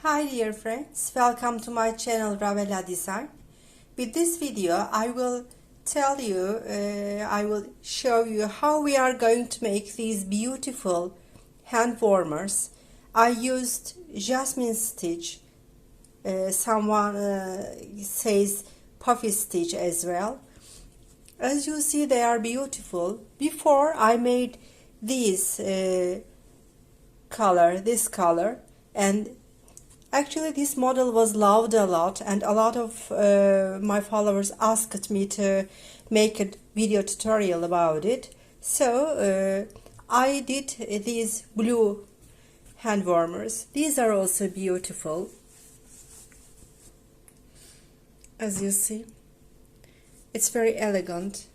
Hi dear friends, welcome to my channel Ravella Design. With this video I will show you how we are going to make these beautiful hand warmers. I used Jasmin stitch, someone says puffy stitch as well. As you see, they are beautiful. Before I made this color, and actually this model was loved a lot, and a lot of my followers asked me to make a video tutorial about it. So I did these blue hand warmers. These are also beautiful, as you see. It's very elegant.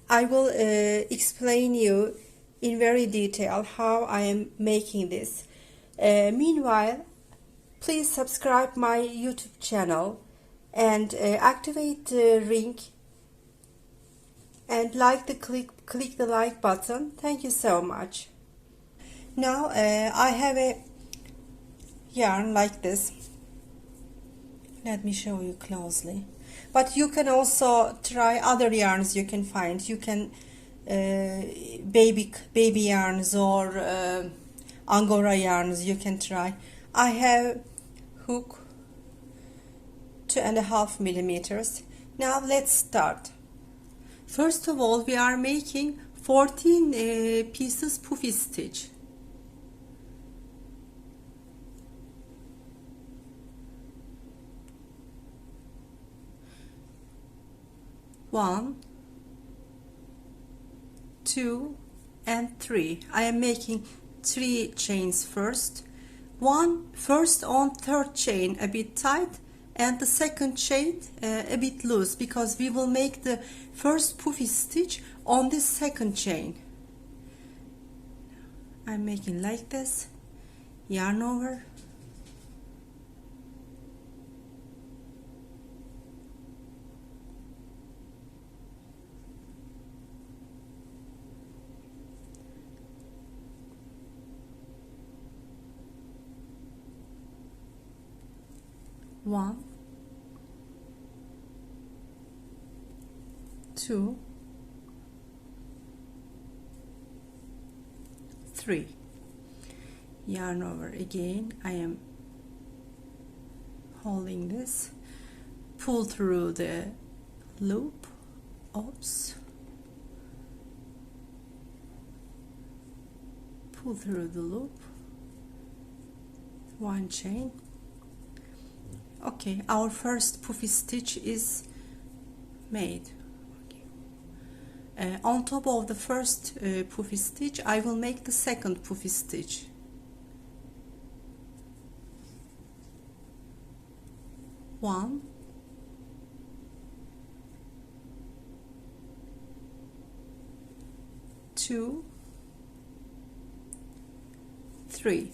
I will explain you in very detail how I am making this. Meanwhile, please subscribe my YouTube channel and activate the ring and click the like button. Thank you so much. Now I have a yarn like this. Let me show you closely. But you can also try other yarns you can find. You can baby yarns or Angora yarns you can try. I have hook 2.5 millimeters. Now let's start. First of all, we are making 14 pieces puffy stitch. One, two, and three. I am making 3 chains first. First on third chain a bit tight, and the second chain a bit loose, because we will make the first puffy stitch on this second chain. I'm making like this, yarn over, one, two, three, yarn over again. I am holding this, pull through the loop, oops, pull through the loop, one chain. Okay, our first puffy stitch is made. Okay. On top of the first puffy stitch, I will make the second puffy stitch. One, two, three.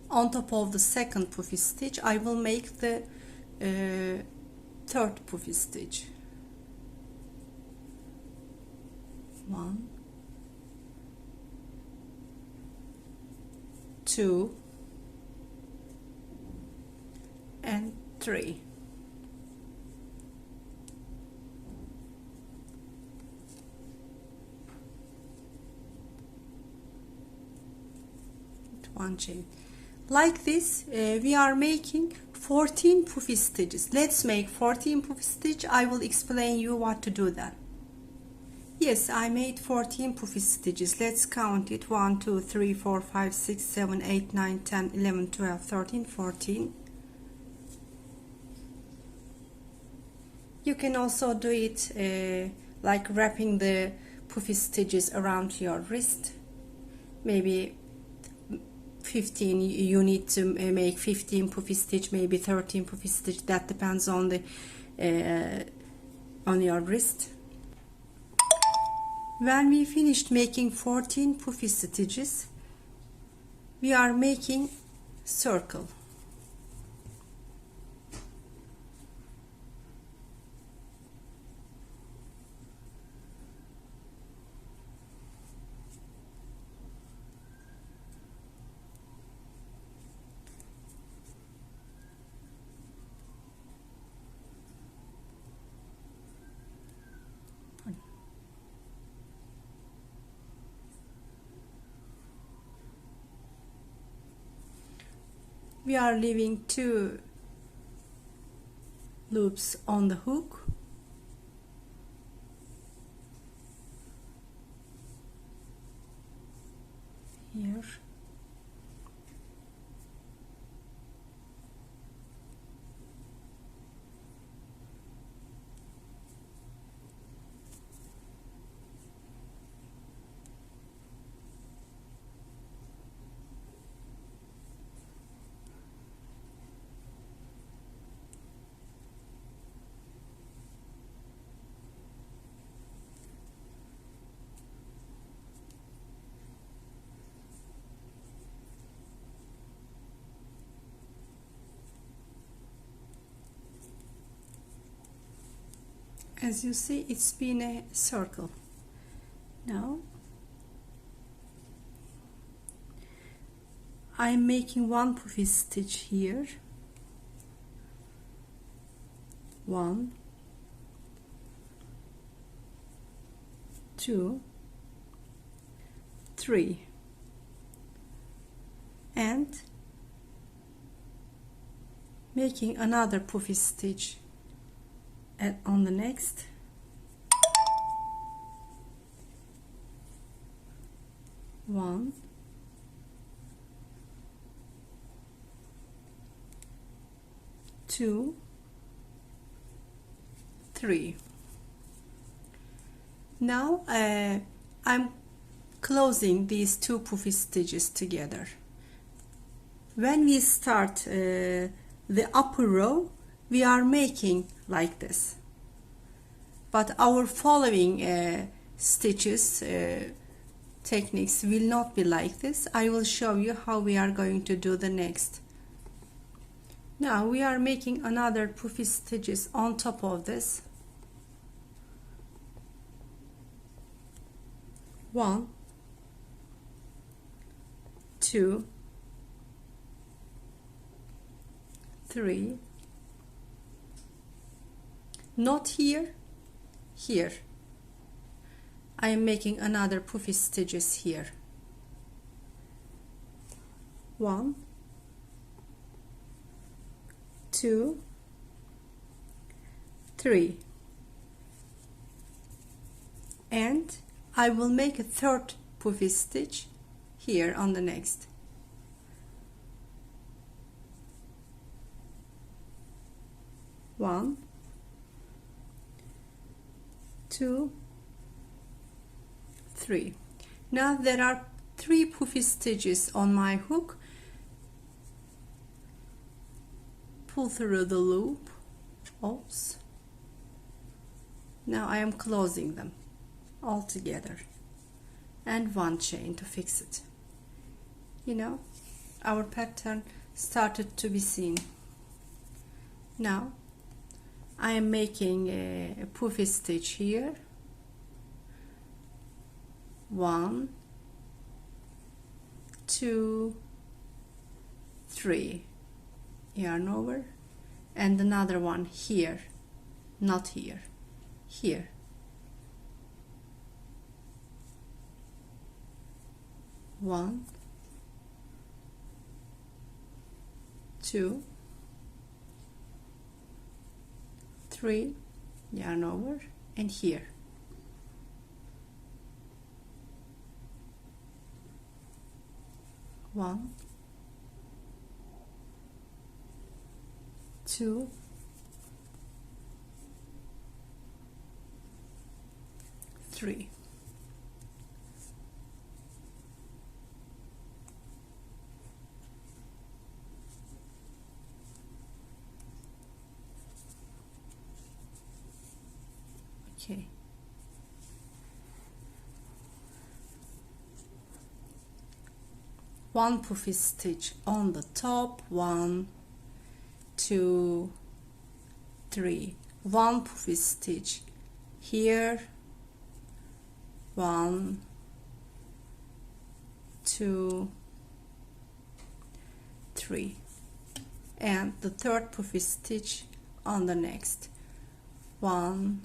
On top of the second puffy stitch, I will make the third puffy stitch. One, two, and three. One chain. Like this, we are making 14 puffy stitches. Let's make 14 puffy stitch. I will explain you what to do then. Yes, I made 14 puffy stitches. Let's count it. 1, 2, 3, 4, 5, 6, 7, 8, 9, 10, 11, 12, 13, 14. You can also do it like wrapping the puffy stitches around your wrist. Maybe 15, you need to make 15 puffy stitch, maybe 13 puffy stitch. That depends on the on your wrist. When we finished making 14 puffy stitches, we are making circle. we are leaving 2 loops on the hook. Here. As you see, it's been a circle. Now I'm making 1 puffy stitch here, 1, 2, 3, and making another puffy stitch on the next. 1, 2, 3. Now I'm closing these 2 puffy stitches together. When we start the upper row, we are making like this, but our following stitches techniques will not be like this. I will show you how we are going to do the next. Now we are making another puffy stitches on top of this. 1, 2, 3, not here, here. I am making another puffy stitches here. 1, 2, 3, and I will make a 3rd puffy stitch here on the next. 1, 2, 3. Now there are 3 puffy stitches on my hook. Pull through the loop. Oops. Now I am closing them all together, and 1 chain to fix it. You know, our pattern started to be seen. Now I am making a puffy stitch here. 1, 2, 3, yarn over, and another one here, not here, here. 1, 2, 3, yarn over, and here. 1, 2, 3. Okay. One puffy stitch on the top, 1, 2, 3. 1 puffy stitch here, 1, 2, 3, and the 3rd puffy stitch on the next. 1,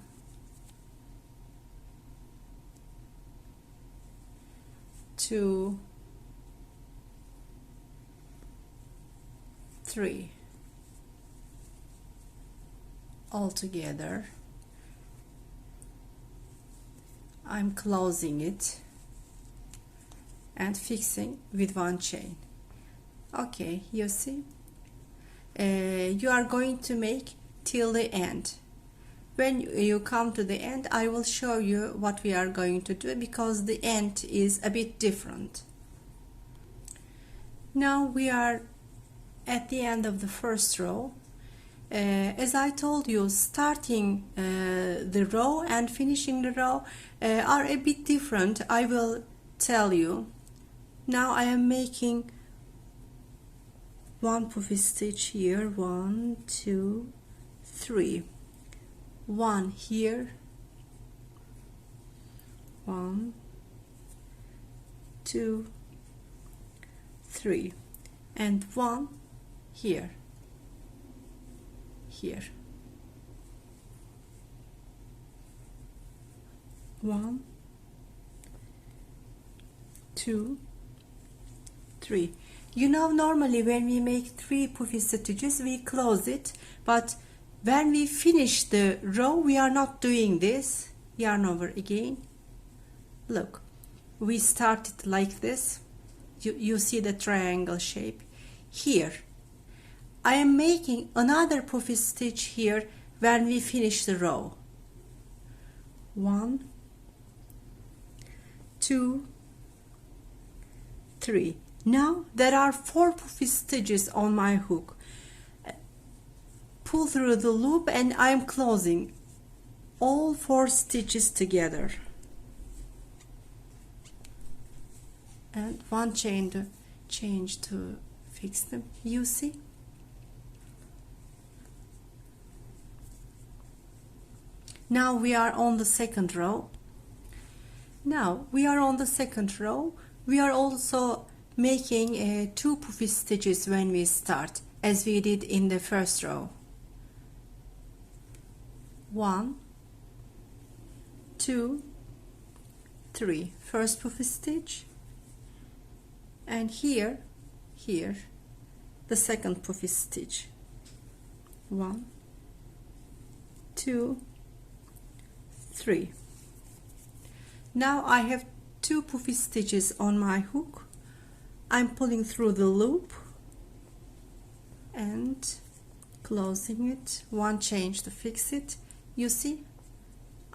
2, 3 all together. I'm closing it and fixing with one chain. Okay, you see, you are going to make till the end. When you come to the end, I will show you what we are going to do, because the end is a bit different. Now we are at the end of the first row. As I told you, starting the row and finishing the row are a bit different. I will tell you. Now I am making one puffy stitch here, 1, 2, 3, 1 here, 1, 2, 3, and 1 here, here, 1, 2, 3. You know, normally when we make 3 puffy stitches, we close it, but when we finish the row, we are not doing this. Yarn over again. Look, we started like this. You see the triangle shape here. I am making another puffy stitch here when we finish the row. 1, 2, 3. Now there are 4 puffy stitches on my hook. Pull through the loop and I am closing all 4 stitches together. And one chain to change to fix them. You see? Now we are on the second row. Now we are on the second row. We are also making 2 puffy stitches when we start, as we did in the first row. 1, 2, 3. First puffy stitch, and here the second puffy stitch. 1, 2, 3. Now I have 2 puffy stitches on my hook. I'm pulling through the loop and closing it. One change to fix it. You see,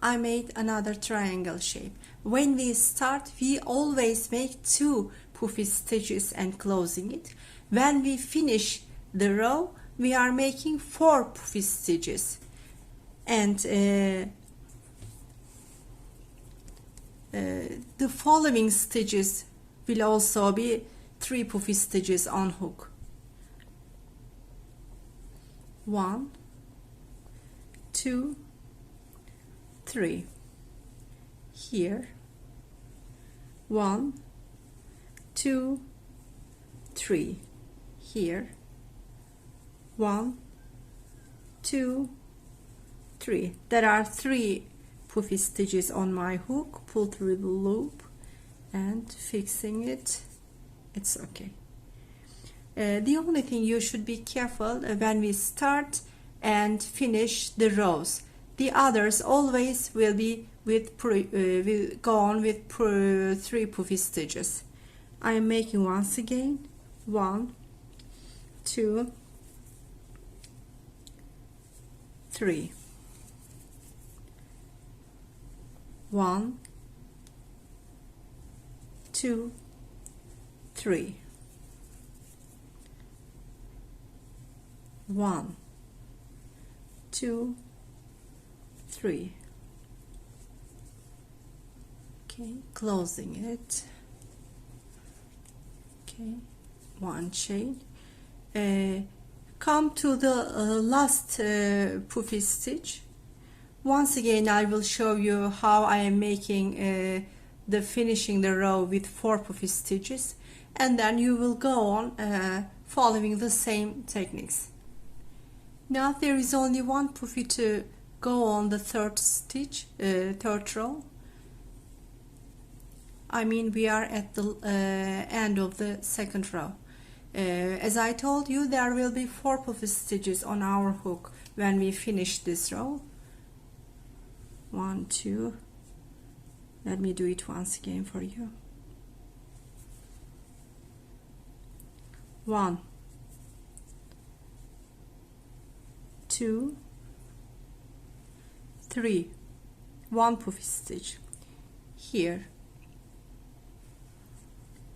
I made another triangle shape. When we start, we always make 2 puffy stitches and closing it. When we finish the row, we are making 4 puffy stitches, and the following stitches will also be 3 puffy stitches on hook. 1, 2, 3. Here, 1, 2, 3. Here, 1, 2, 3. There are 3 puffy stitches on my hook. Pull through the loop and fixing it. It's okay. The only thing you should be careful when we start and finish the rows. The others always will be with will go on with 3 puffy stitches. I am making once again 1, 2, 3. 1, 2, 3. 1, 2, 3. Okay, closing it. Okay, one chain. Come to the last puffy stitch. Once again, I will show you how I am making the finishing the row with 4 puffy stitches, and then you will go on following the same techniques. Now there is only 1 puffy to go on the third stitch, third row. I mean, we are at the end of the second row. As I told you, there will be 4 puffy stitches on our hook when we finish this row. 1, 2. Let me do it once again for you. 1, 2, 3. 1 puffy stitch here.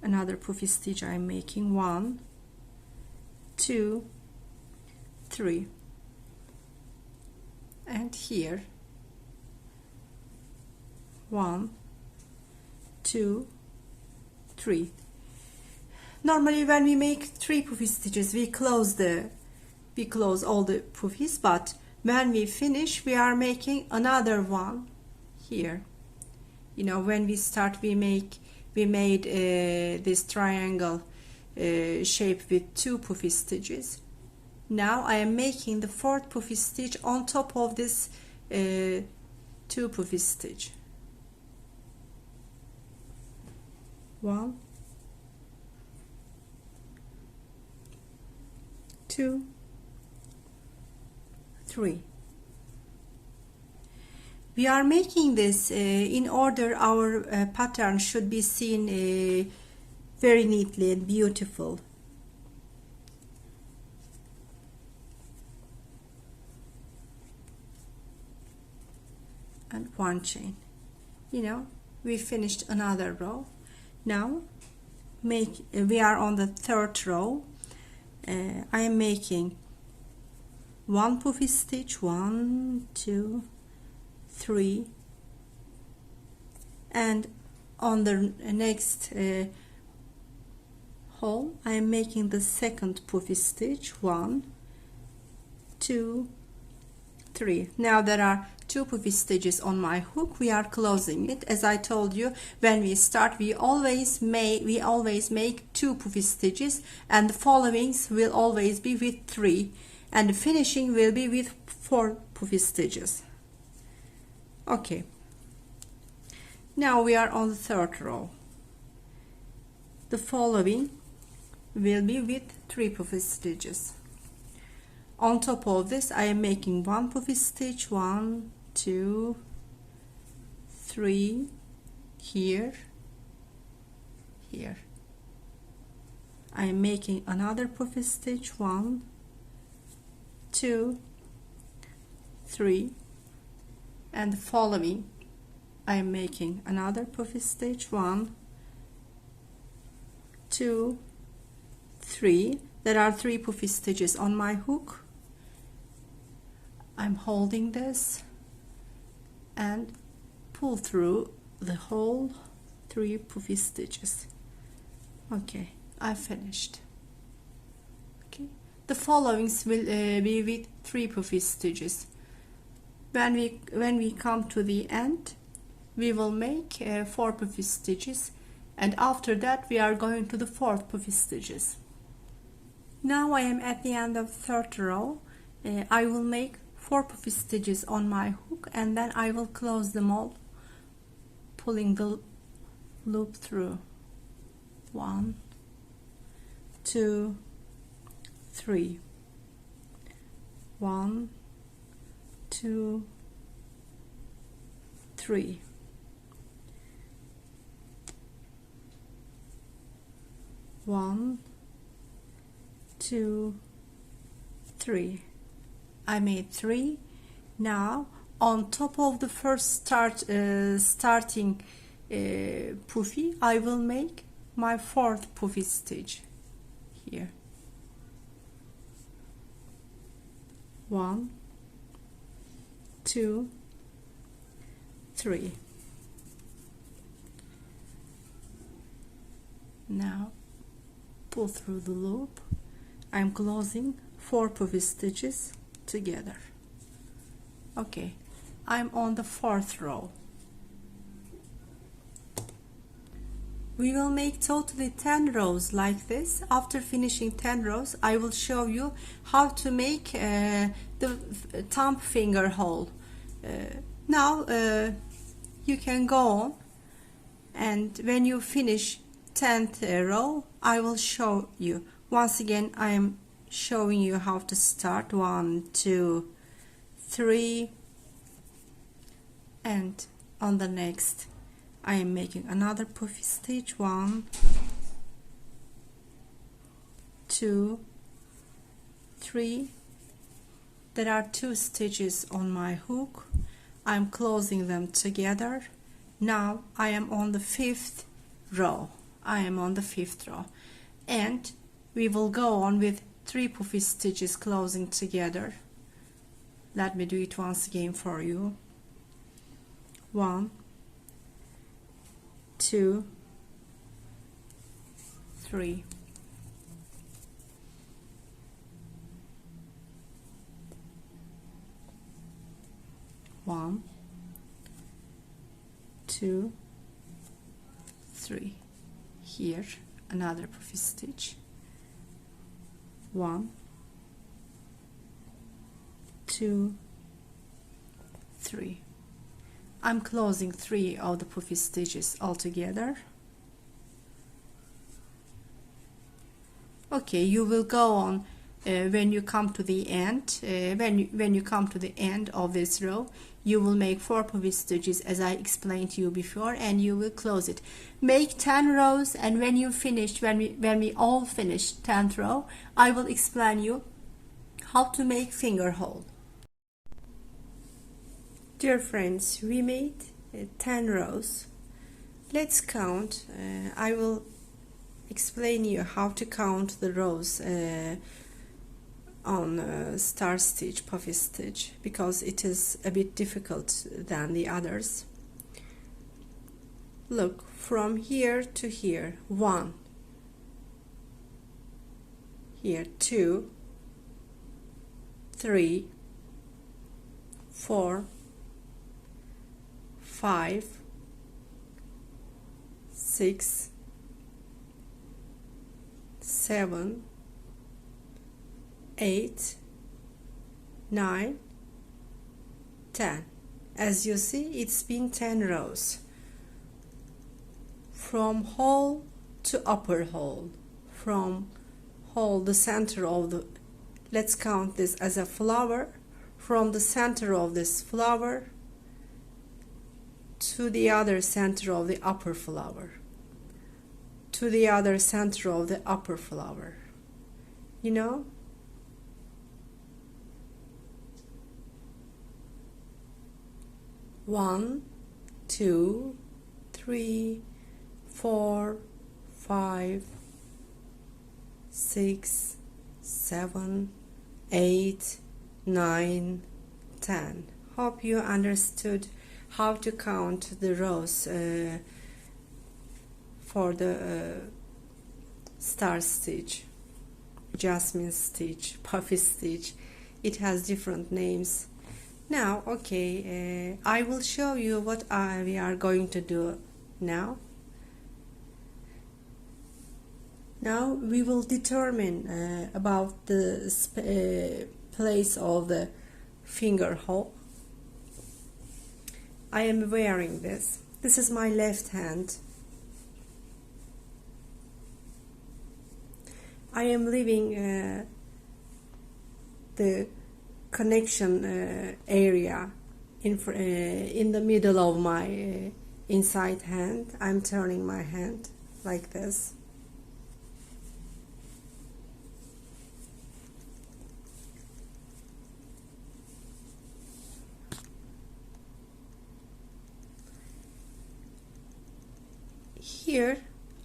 Another puffy stitch I'm making. 1, 2, 3, and here 1, 2, 3. Normally when we make 3 puffy stitches we close all the puffies, but when we finish we are making another one here. You know, when we start we made this triangle shape with 2 puffy stitches. Now I am making the 4th puffy stitch on top of this 2 puffy stitch. 1, 2, 3. We are making this in order our pattern should be seen very neatly and beautiful. And 1 chain. You know, we finished another row. Now we are on the 3rd row. I am making 1 puffy stitch, 1, 2, 3, and on the next hole I am making the 2nd puffy stitch, 1, 2, 3. Now there are 2 puffy stitches on my hook. We are closing it. As I told you, when we start we always make 2 puffy stitches, and the followings will always be with 3, and the finishing will be with 4 puffy stitches. Okay, now we are on the 3rd row. The following will be with 3 puffy stitches. On top of this I am making 1 puffy stitch, 1, 2, 3, here. I am making another puffy stitch, 1, 2, 3, and the following I am making another puffy stitch, 1, 2, 3. There are 3 puffy stitches on my hook. I'm holding this and pull through the whole 3 puffy stitches. Okay, I finished. Okay, the followings will be with 3 puffy stitches. When we come to the end, we will make 4 puffy stitches, and after that we are going to the 4th puffy stitches. Now I am at the end of 3rd row. I will make 4 puffy stitches on my hook, and then I will close them all, pulling the loop through. 1, 2, 3. 1, 2, 3. 1, 2, 3. I made 3. Now on top of the first starting puffy I will make my 4th puffy stitch here. 1, 2, 3. Now pull through the loop. I'm closing 4 puffy stitches together. Okay, I'm on the 4th row. We will make totally 10 rows like this. After finishing 10 rows, I will show you how to make the thumb finger hole. Now you can go on, and when you finish 10th row, I will show you Once again, I am showing you how to start. 1, 2, 3, and on the next I am making another puffy stitch. 1, 2, 3. There are 2 stitches on my hook. I'm closing them together. Now I am on the 5th row. And we will go on with 3 puffy stitches closing together. Let me do it once again for you. 1, 2, 3. 1, 2, 3. Here another puffy stitch. 1, 2, 3. I'm closing 3 of the puffy stitches altogether. Okay, you will go on when you come to the end. When you come to the end of this row, you will make 4 puffy stitches as I explained to you before, and you will close it. Make 10 rows, and when you finish, when we all finish 10th row, I will explain you how to make finger hole. Dear friends, we made 10 rows. Let's count. I will explain you how to count the rows on star stitch, puffy stitch, because it is a bit difficult than the others. Look, from here to here, 1, here 2, 3, 4, 5, 6, 7, 8, 9, 10. As you see, it's been 10 rows. From hole to upper hole. From hole, the center of the, let's count this as a flower. From the center of this flower to the other center of the upper flower. To the other center of the upper flower. You know? One, 2, 3, 4, 5, 6, 7, 8, 9, 10. Hope you understood how to count the rows for the star stitch, Jasmin stitch, puffy stitch. It has different names. Now, okay, I will show you what we are going to do now. Now we will determine about the place of the finger hole. I am wearing this. This is my left hand. I am leaving the connection area in the middle of my inside hand. I'm turning my hand like this. Here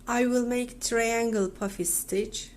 I will make triangle puffy stitch.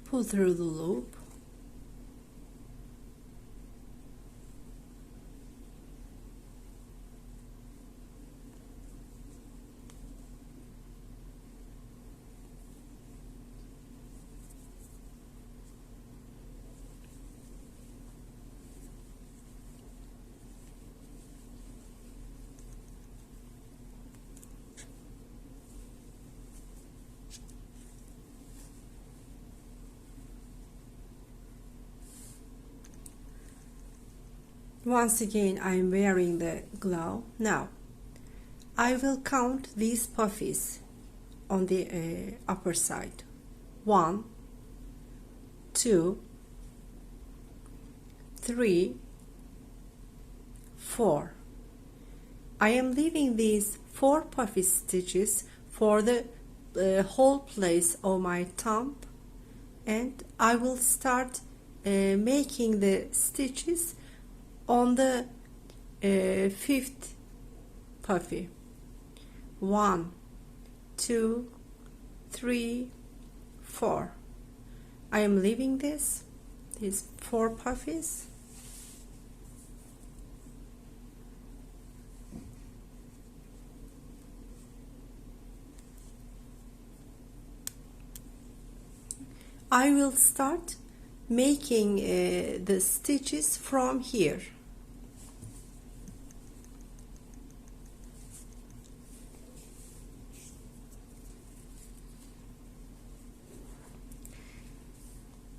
Pull through the loop. Once again, I am wearing the glove. Now, I will count these puffies on the upper side. 1, 2, 3, 4. I am leaving these 4 puffy stitches for the whole place of my thumb, and I will start making the stitches on the 5th puffy. 1, 2, 3, 4. I am leaving these 4 puffies. I will start making the stitches from here.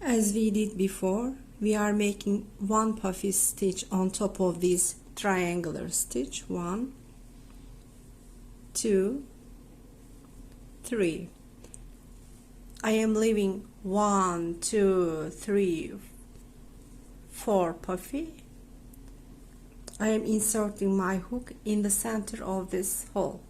As we did before, we are making 1 puffy stitch on top of this triangular stitch. 1, 2, 3. I am leaving 1, 2, 3, 4 puffy. I am inserting my hook in the center of this hole.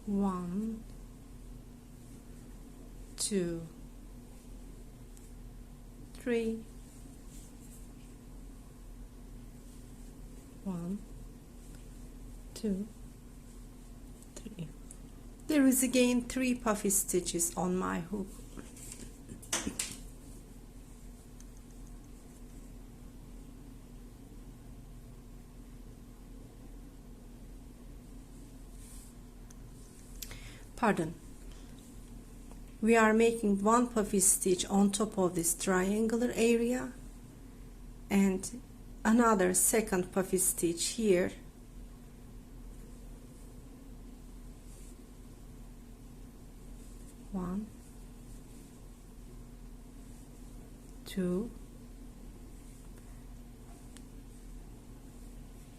One, 2, 3, 1, 2, 3. There is again 3 puffy stitches on my hook. Pardon. We are making 1 puffy stitch on top of this triangular area and another second puffy stitch here. One, 2,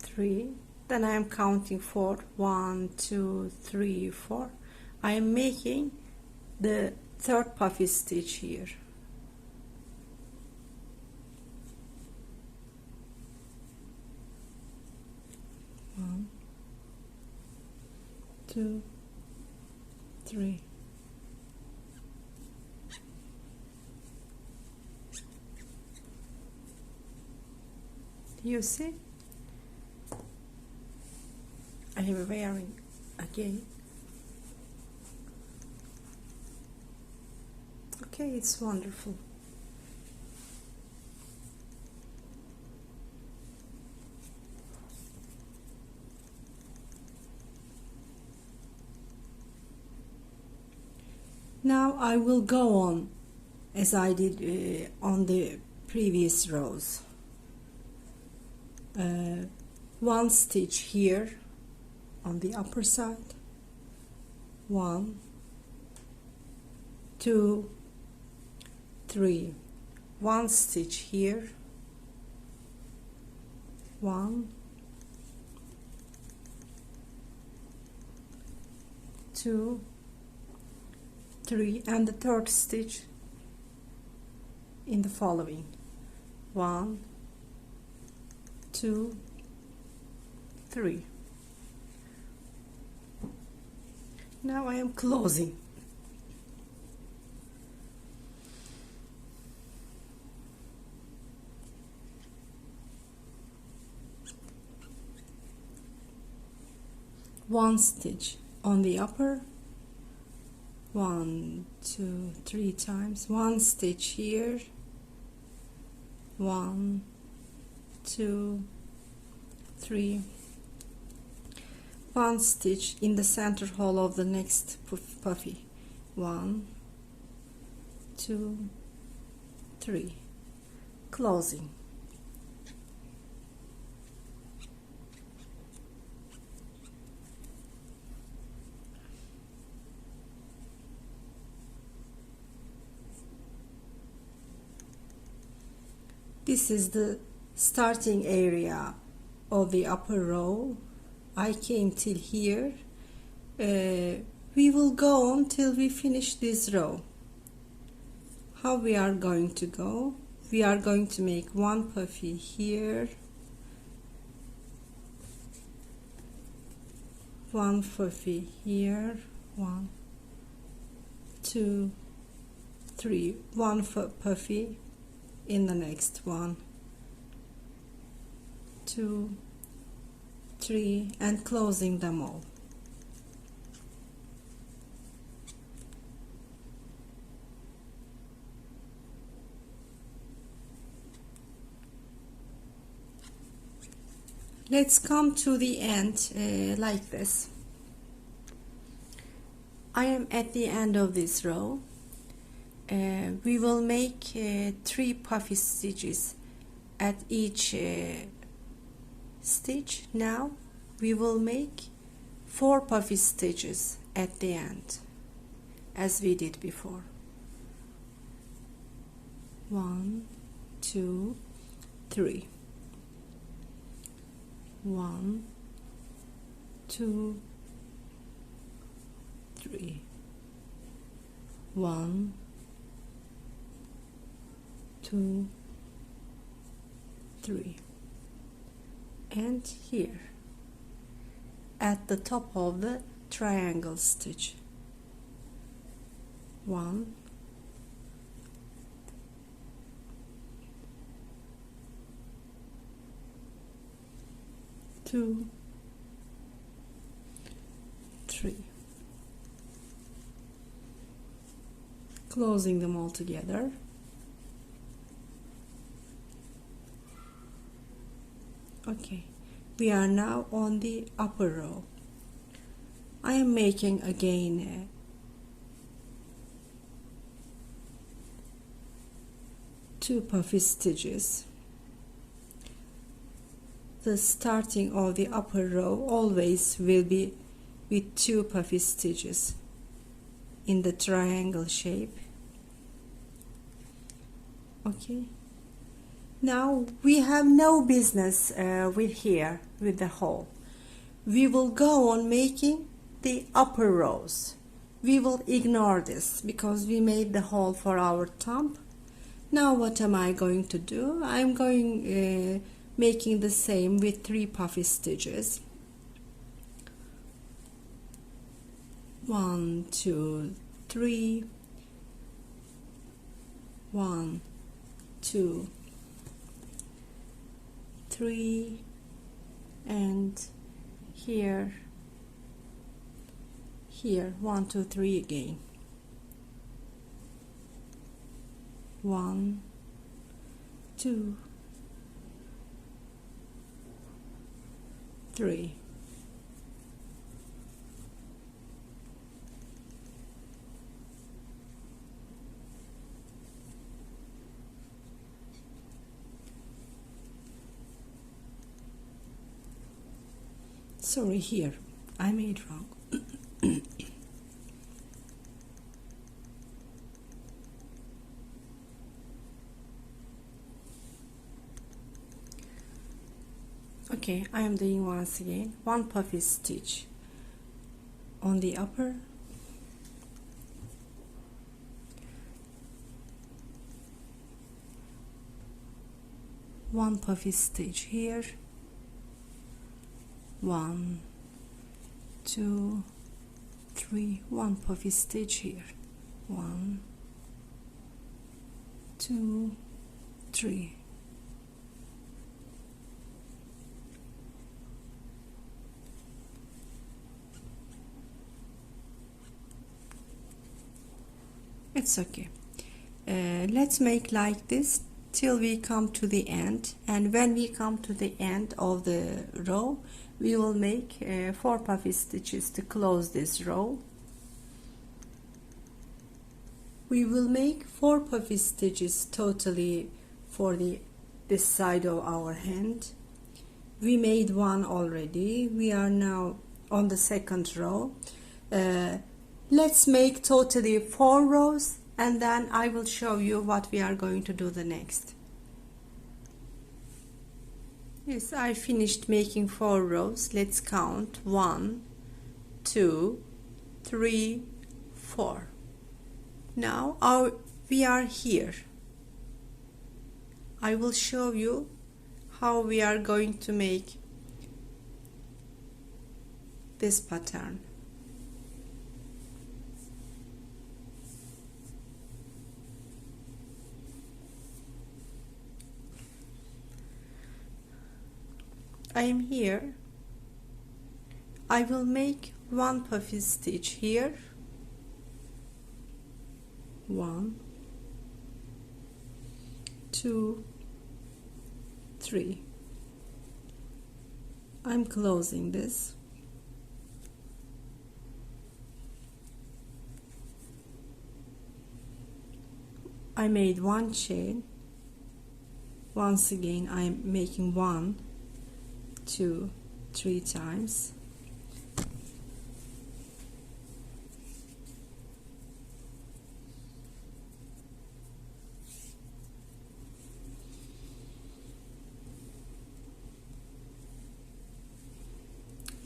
3. Then I am counting 4. 1, 2, 3, 4. I am making the 3rd puffy stitch here. One, 2, 3. You see? I am wearing again. Okay, it's wonderful. Now I will go on as I did on the previous rows. 1 stitch here on the upper side. 1, 2, 3. 1 stitch here. 1, 2, 3, and the 3rd stitch in the following. 1, 2, 3. Now I am closing. One stitch on the upper, 1, 2, 3 times, 1 stitch here, 1, 2, 3, 1 stitch in the center hole of the next puffy, 1, 2, 3, closing. This is the starting area of the upper row. I came till here. We will go on till we finish this row. How we are going to go? We are going to make one puffy here, one puffy here, 1, 2, 3, one puffy in the next one, 2, 3, and closing them all. Let's come to the end like this. I am at the end of this row. We will make 3 puffy stitches at each stitch. Now we will make 4 puffy stitches at the end, as we did before. 1, 2, 3. 1, 2, 3. 1, 2, 3. And here at the top of the triangle stitch, 1, 2, 3, closing them all together. Okay, we are now on the upper row. I am making again 2 puffy stitches. The starting of the upper row always will be with 2 puffy stitches in the triangle shape. Okay, now we have no business with the hole. We will go on making the upper rows. We will ignore this because we made the hole for our thumb. Now what am I going to do? I'm going making the same with 3 puffy stitches. 1, 2, 3. 1, 2, 3, and here 1, 2, 3 again. 1, 2, 3. Sorry, here I made wrong. Okay, I am doing once again 1 puffy stitch on the upper, 1 puffy stitch here, 1, 2, 3, 1 puffy stitch here, 1, 2, 3. It's okay. Let's make like this till we come to the end, and when we come to the end of the row we will make 4 puffy stitches to close this row. We will make 4 puffy stitches totally for this side of our hand. We made 1 already. We are now on the second row. Let's make totally 4 rows, and then I will show you what we are going to do the next. Yes, I finished making 4 rows. Let's count 1, 2, 3, 4. Now we are here. I will show you how we are going to make this pattern. I am here. I will make 1 puffy stitch here, 1, 2, 3. I'm closing this. I made 1 chain. Once again I am making 1, 2, 3 times.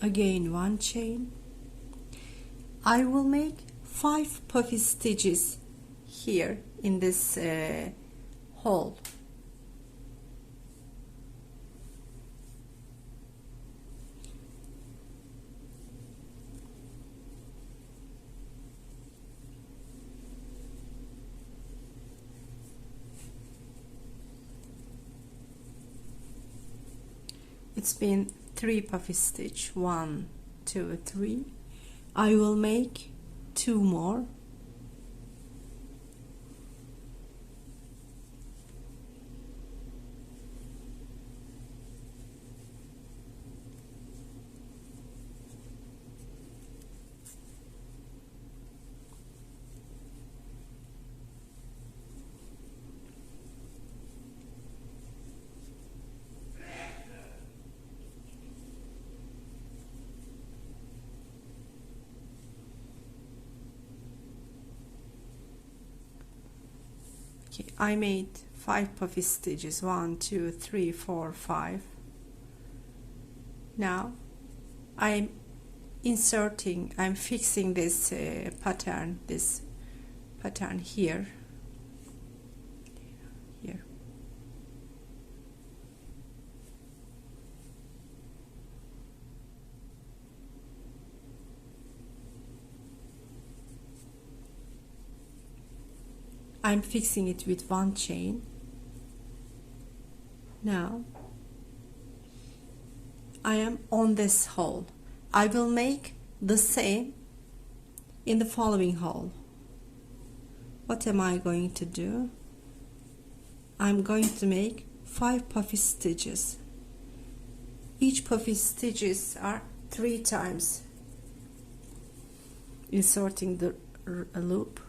Again 1 chain. I will make 5 puffy stitches here in this hole. It's been 3 puffy stitch, 1, 2, 3. I will make 2 more. Okay, I made 5 puffy stitches, 1, 2, 3, 4, 5. Now I'm fixing this pattern here. I'm fixing it with 1 chain. Now I am on this hole. I will make the same in the following hole. What am I going to do? I'm going to make 5 puffy stitches. Each puffy stitches are 3 times. Inserting the loop.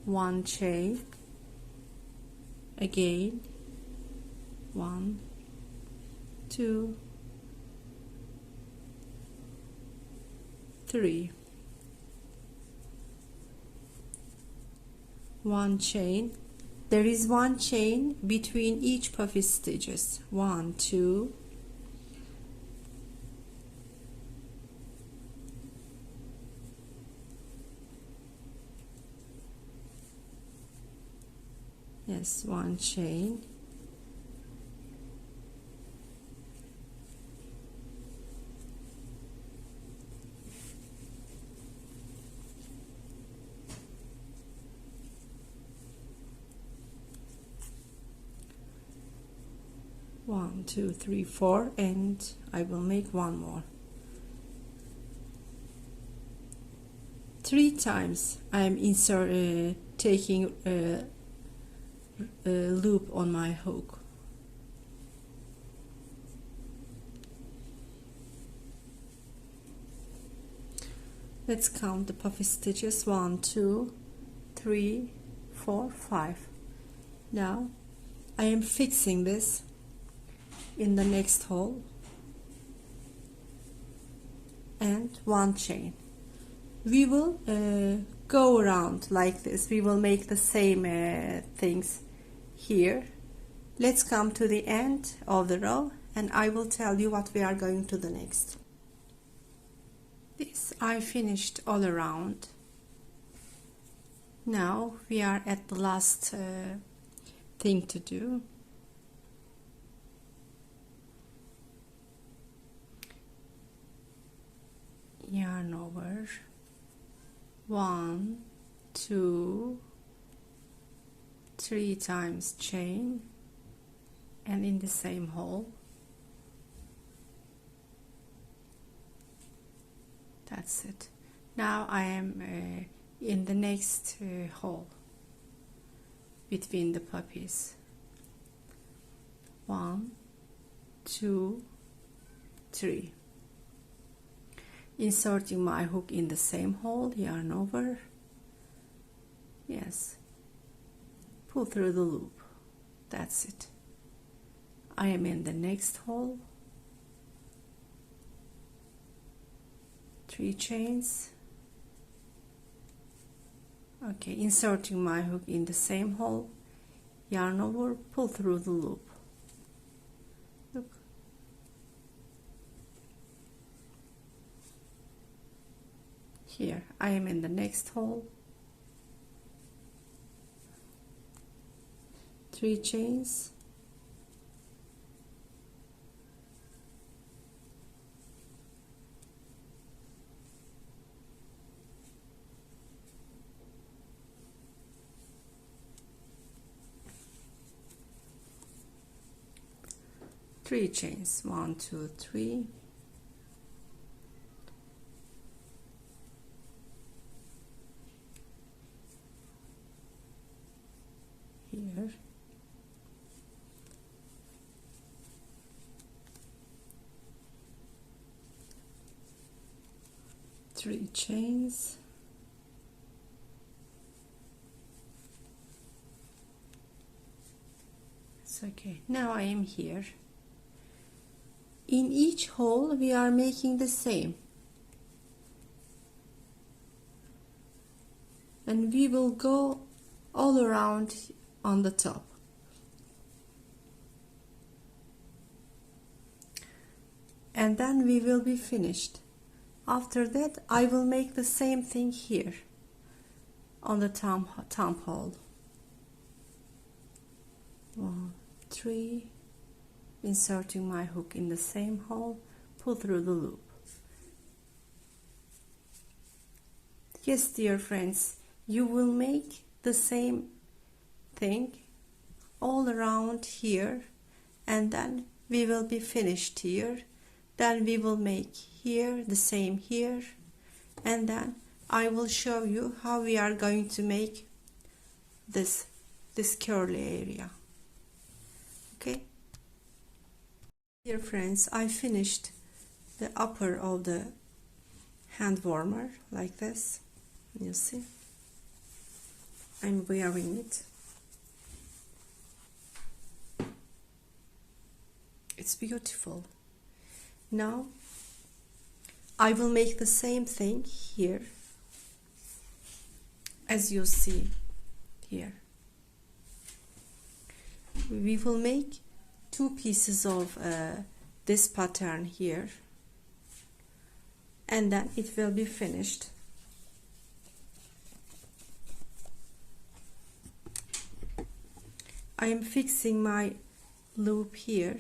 1 chain, again 1, 2, 3, 1 chain. There is 1 chain between each puffy stitches. 1, 2, yes, 1 chain, one, 2, 3, 4, and I will make 1 more. 3 times I am taking a loop on my hook. Let's count the puffy stitches. 1, 2, 3, 4, 5. Now I am fixing this in the next hole and 1 chain. We will go around like this. We will make the same things here. Let's come to the end of the row and I will tell you what we are going to do next. This I finished all around. Now we are at the last thing to do. Yarn over 1, 2, 3 times chain and in the same hole. That's it. Now I am in the next hole between the puppies. 1, 2, 3. Inserting my hook in the same hole, yarn over. Yes. Pull through the loop. That's it. I am in the next hole. 3 chains. Okay, inserting my hook in the same hole, yarn over, pull through the loop. Look. Here, I am in the next hole. 3 chains. Three chains, 1, 2, 3. Here. Three chains. It's okay. Now I am here. In each hole we are making the same, and we will go all around on the top. And then we will be finished. After that I will make the same thing here on the thumb hole. 1, 3. Inserting my hook in the same hole, pull through the loop. Yes, dear friends, you will make the same thing all around here, and then we will be finished here. Then we will make here the same here, and then I will show you how we are going to make this curly area. Okay. Dear friends, I finished the upper of the hand warmer like this. You see, I'm wearing it. It's beautiful. Now I will make the same thing here as you see here. We will make 2 pieces of this pattern here, and then it will be finished. I am fixing my loop here.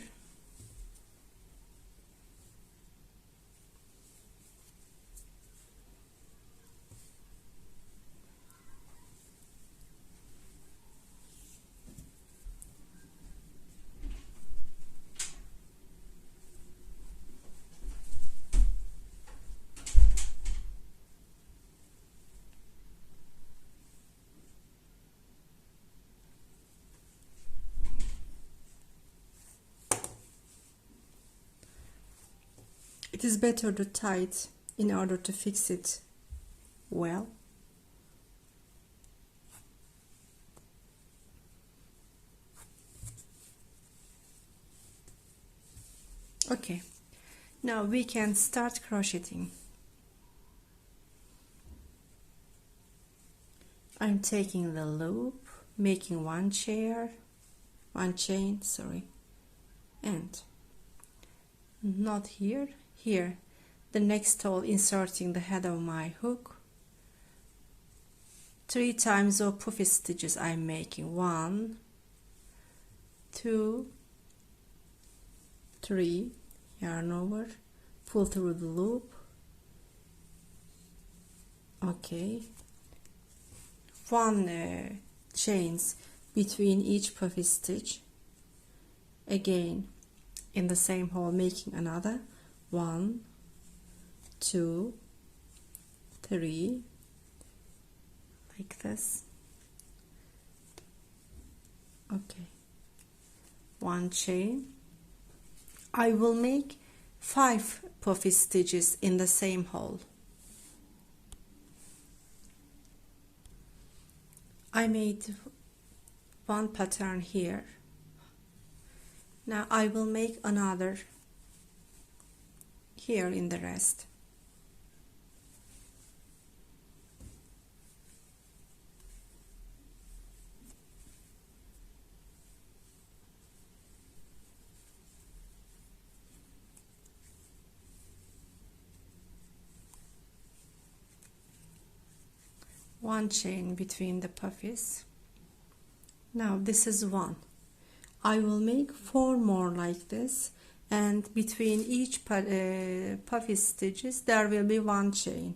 It is better to tie it in order to fix it well. Okay, now we can start crocheting. I'm taking the loop, making 1 chair, one chain, sorry, and not here, here, the next hole, inserting the head of my hook. 3 times of puffy stitches I'm making. 1, 2, 3, yarn over, pull through the loop. Okay, 1 chains between each puffy stitch, again in the same hole, making another 1, 2, 3, like this. Okay, 1 chain. I will make 5 puffy stitches in the same hole. I made 1 pattern here. Now I will make another here in the rest. One chain between the puffies. Now this is 1. I will make 4 more like this, and between each puffy stitches there will be 1 chain.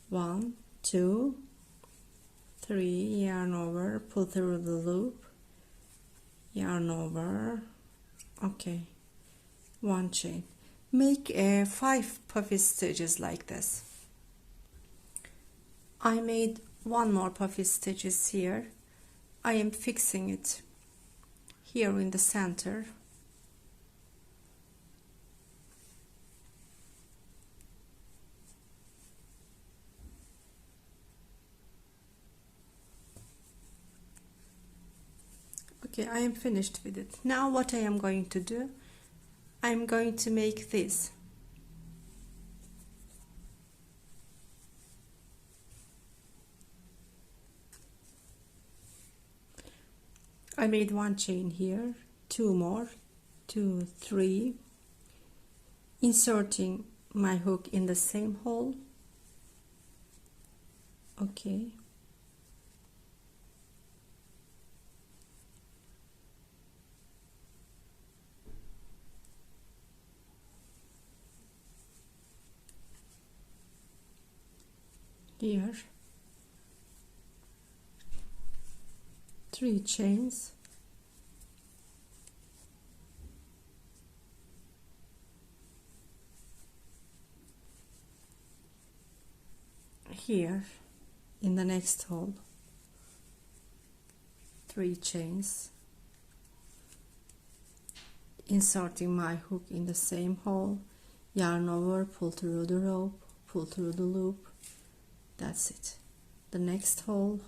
1, 2, 3, yarn over, pull through the loop, yarn over. Okay, 1 chain. Make 5 puffy stitches like this. I made 1 more puffy stitches here. I am fixing it here in the center. Okay, I am finished with it. Now what I am going to do, I am going to make this. I made 1 chain here, 2 more, 2, 3, inserting my hook in the same hole. Okay, here 3 chains, here in the next hole 3 chains, inserting my hook in the same hole, yarn over, pull through the rope, pull through the loop. That's it. The next hole,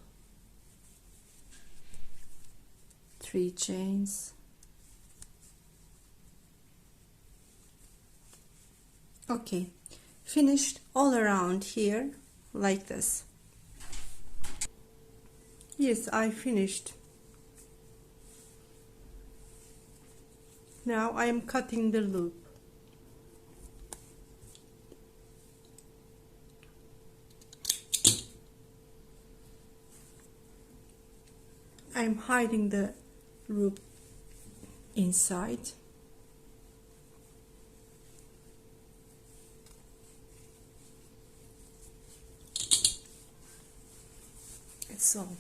3 chains. Okay, finished all around here like this. Yes, I finished. Now I am cutting the loop. I am hiding the loop inside. It's all.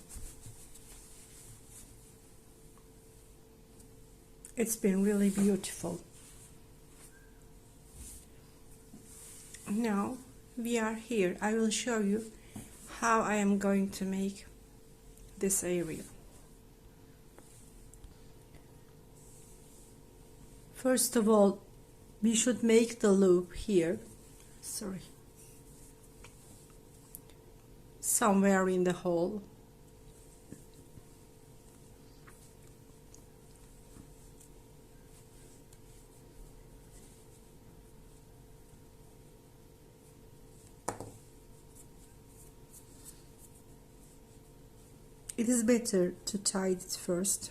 It's been really beautiful. Now we are here. I will show you how I am going to make this area. First of all, we should make the loop here. Sorry. Somewhere in the hole. It is better to tie it first.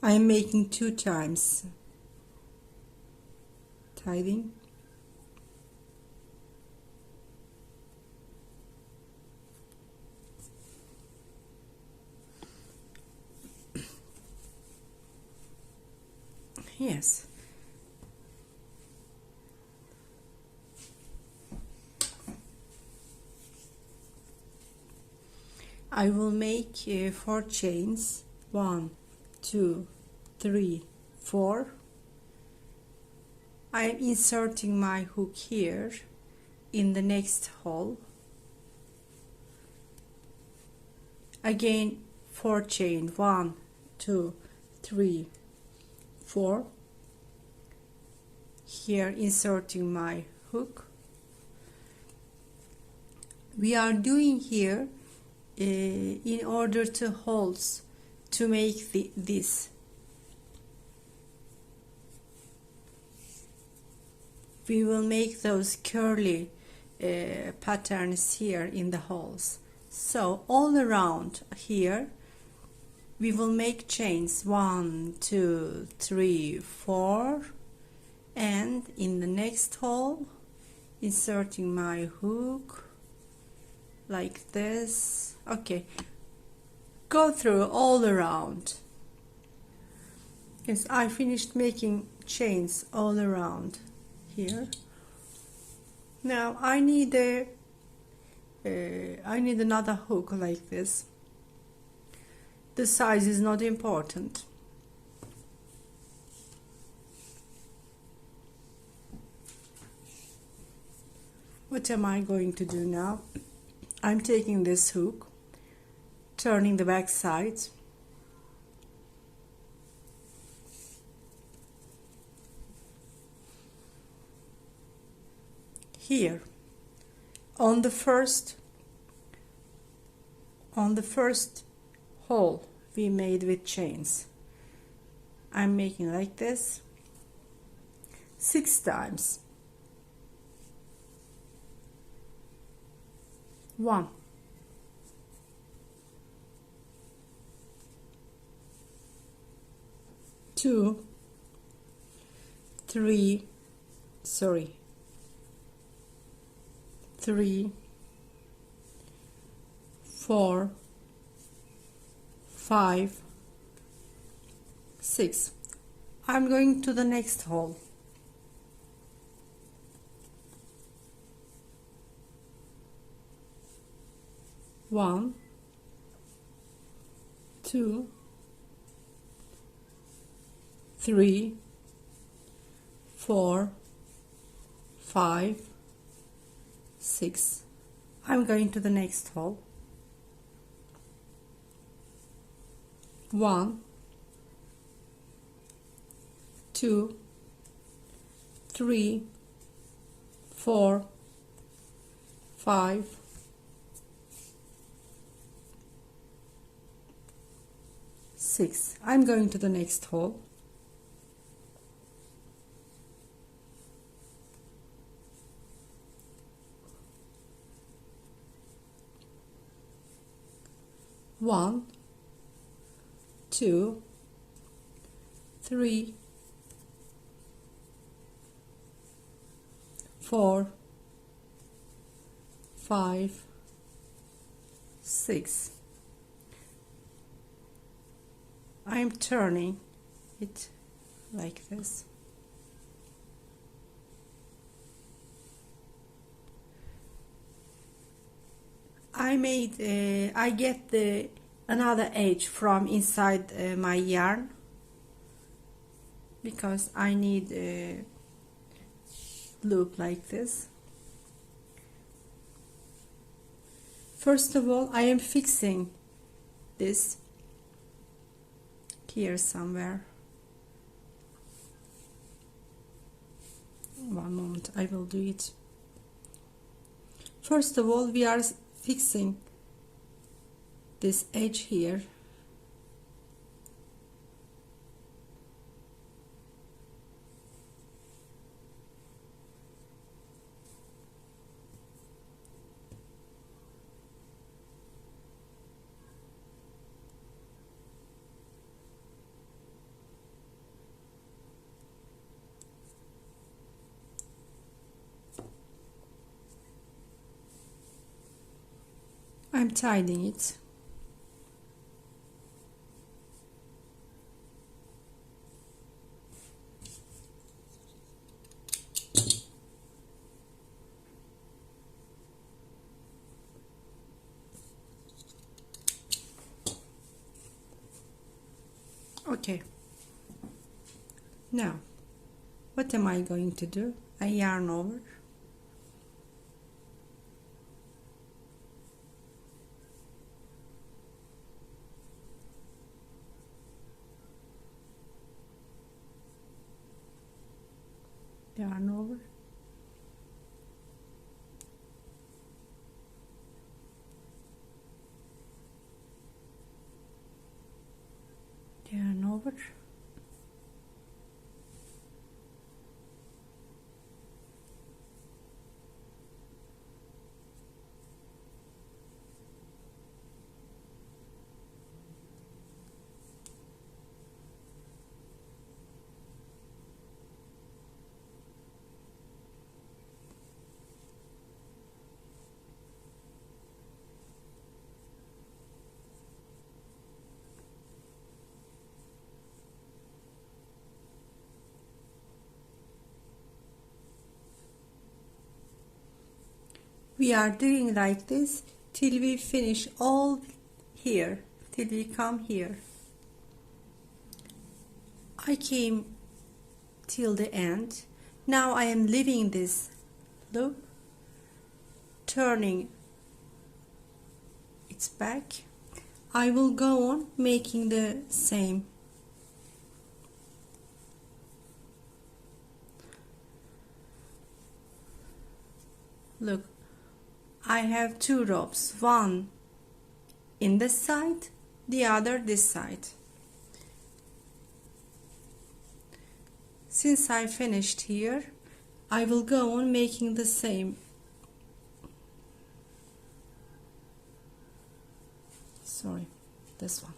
I am making 2 times tithing. Yes. I will make 4 chains. 1, 2, 3, 4. I am inserting my hook here in the next hole. Again 4 chain. 1, 2, 3, 4. Here inserting my hook. We are doing here in order to holes to make this. We will make those curly patterns here in the holes. So all around here we will make chains 1, 2, 3, 4, and in the next hole inserting my hook like this. Okay, go through all around. Yes, I finished making chains all around here. Now I need another hook like this. The size is not important. What am I going to do now? I'm taking this hook, turning the back side, here on the first hole we made with chains. I'm making like this 6 times. 1, 2, 3, 4, 5, 6. I'm going to the next hole. 1, 2, 3, 4, 5, 6. I'm going to the next hole. 1, 2, 3, 4, 5, 6. I'm going to the next hole. 1, 2, 3, 4, 5, 6. I'm turning it like this. I get another edge from inside my yarn because I need a loop like this. First of all, I am fixing this here somewhere. One moment, I will do it. First of all, we are fixing this edge here. I'm tidying it. Okay. Now, what am I going to do? I yarn over. Yarn over. Yarn over. We are doing like this till we finish all here, till we come here. I came till the end. Now I am leaving this loop, turning its back. I will go on making the same. Look, I have two ropes, one in this side, the other this side. Since I finished here, I will go on making the same. Sorry, this one.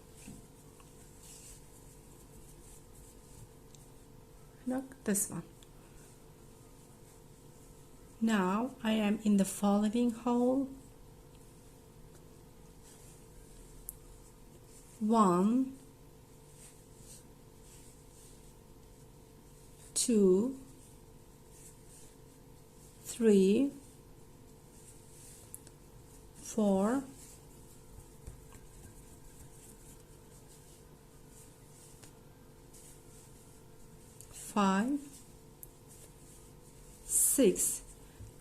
Look, this one. Now I am in the following hole. 1, 2, 3, 4, 5, 6.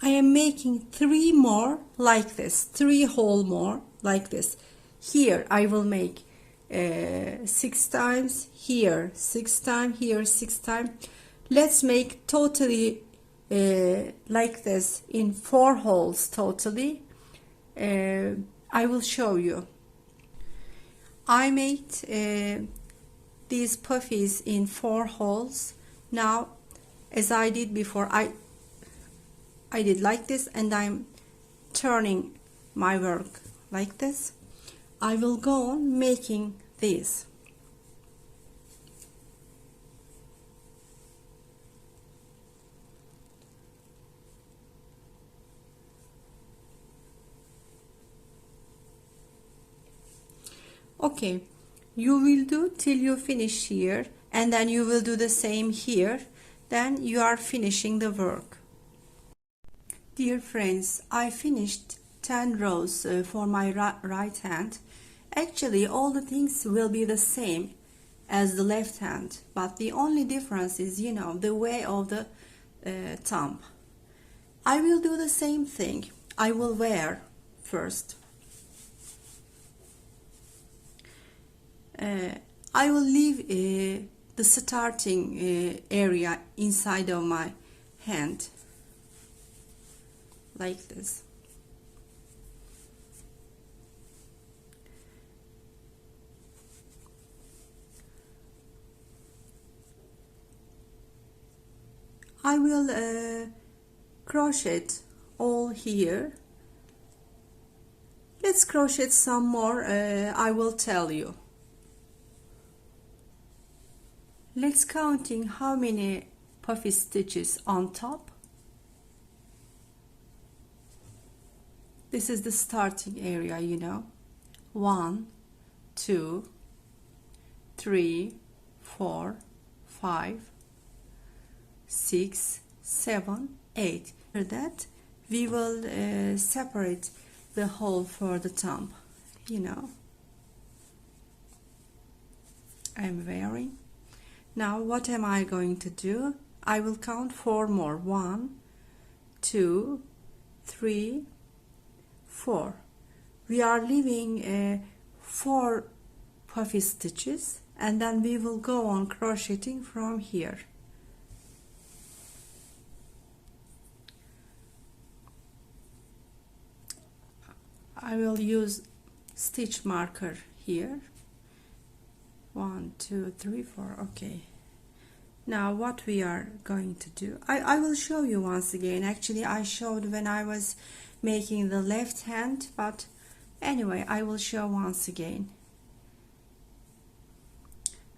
I am making 3 more like this, 3 hole more like this. Here I will make 6 times, here 6 times, here 6 times. Let's make totally like this in 4 holes totally. I will show you. I made these puffies in 4 holes. Now, as I did before, I did like this, and I'm turning my work like this. I will go on making these. Okay, you will do till you finish here, and then you will do the same here. Then you are finishing the work. Dear friends, I finished 10 rows for my right hand. Actually, all the things will be the same as the left hand, but the only difference is, you know, the way of the thumb. I will do the same thing. I will wear first. I will leave the starting area inside of my hand. Like this. I will crochet all here. Let's crochet some more. I will tell you. Let's counting how many puffy stitches on top. This is the starting area, you know. 1, 2, 3, 4, 5, 6, 7, 8. After that, we will separate the hole for the thumb, you know. I'm wearing. Now what am I going to do? I will count 4 more. 1, 2, 3, 4. We are leaving 4 puffy stitches, and then we will go on crocheting from here. I will use stitch marker here. 1, 2, 3, 4. Okay. Now what we are going to do, I will show you once again. Actually I showed when I was making the left hand, but anyway I will show once again,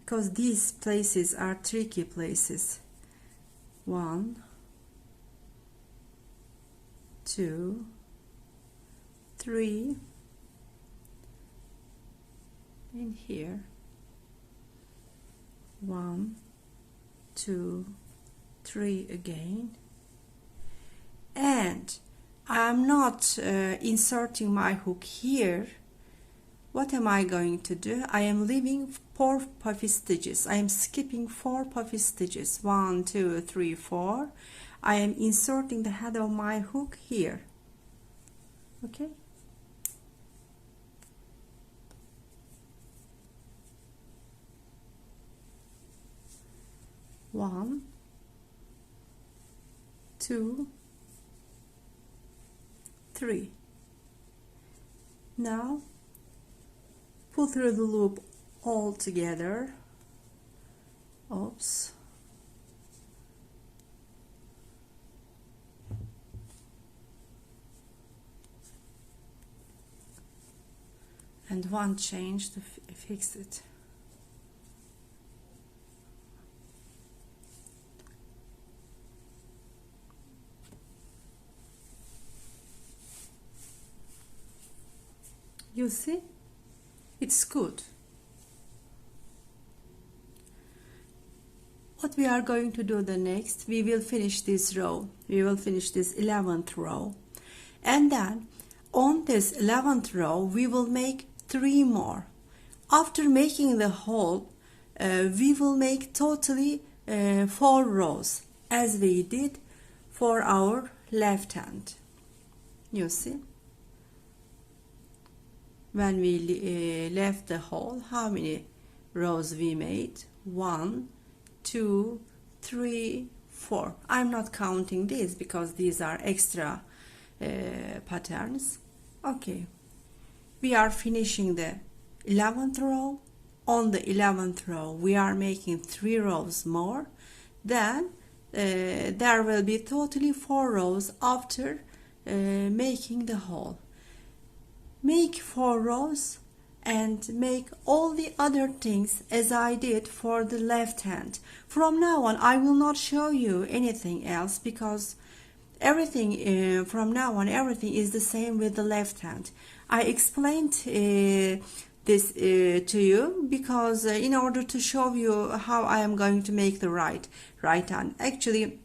because these places are tricky places. 1, 2, 3, and here 1, 2, 3 again, and I'm not inserting my hook here. What am I going to do? I am leaving 4 puffy stitches. I am skipping 4 puffy stitches. 1, 2, 3, 4. I am inserting the head of my hook here. Okay. One, 2, 3. Now pull through the loop all together. Oops. And one change to fix it. You see, it's good. What we are going to do the next, we will finish this row. We will finish this 11th row. And then on this 11th row, we will make 3 more. After making the hole, we will make totally 4 rows, as we did for our left hand. You see? When we left the hole, how many rows we made? 1, 2, 3, 4. I'm not counting these because these are extra patterns. Okay, we are finishing the 11th row. On the 11th row, we are making 3 rows more. Then there will be totally 4 rows after making the hole. Make 4 rows and make all the other things as I did for the left hand. From now on, I will not show you anything else because everything from now on, everything is the same with the left hand. I explained this to you because in order to show you how I am going to make the right hand. Actually,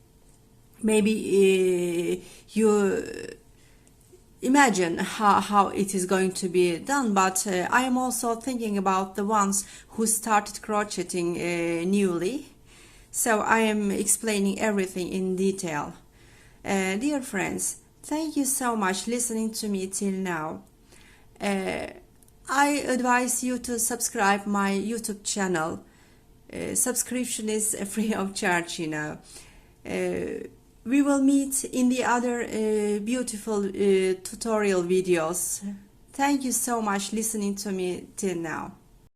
maybe you imagine how it is going to be done, but I am also thinking about the ones who started crocheting newly, so I am explaining everything in detail. Dear friends, thank you so much listening to me till now. I advise you to subscribe my YouTube channel. Subscription is free of charge, you know. We will meet in the other beautiful tutorial videos. Thank you so much listening to me till now.